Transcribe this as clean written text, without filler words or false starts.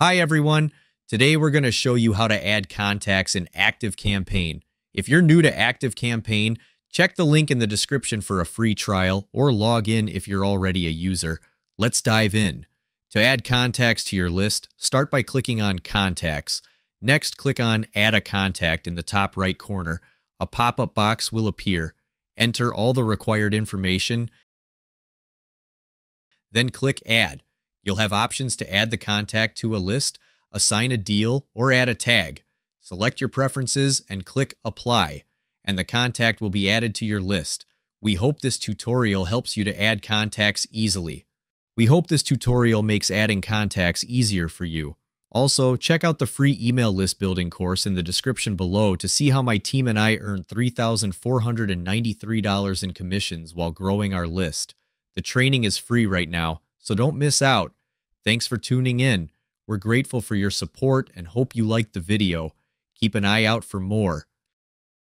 Hi everyone. Today we're going to show you how to add contacts in ActiveCampaign. If you're new to ActiveCampaign, check the link in the description for a free trial or log in if you're already a user. Let's dive in. To add contacts to your list, start by clicking on Contacts. Next, click on Add a Contact in the top right corner. A pop-up box will appear. Enter all the required information, then click Add. You'll have options to add the contact to a list, assign a deal, or add a tag. Select your preferences and click Apply, and the contact will be added to your list. We hope this tutorial helps you to add contacts easily. We hope this tutorial makes adding contacts easier for you. Also, check out the free email list building course in the description below to see how my team and I earned $3,493 in commissions while growing our list. The training is free right now, so don't miss out. Thanks for tuning in. We're grateful for your support and hope you liked the video. Keep an eye out for more.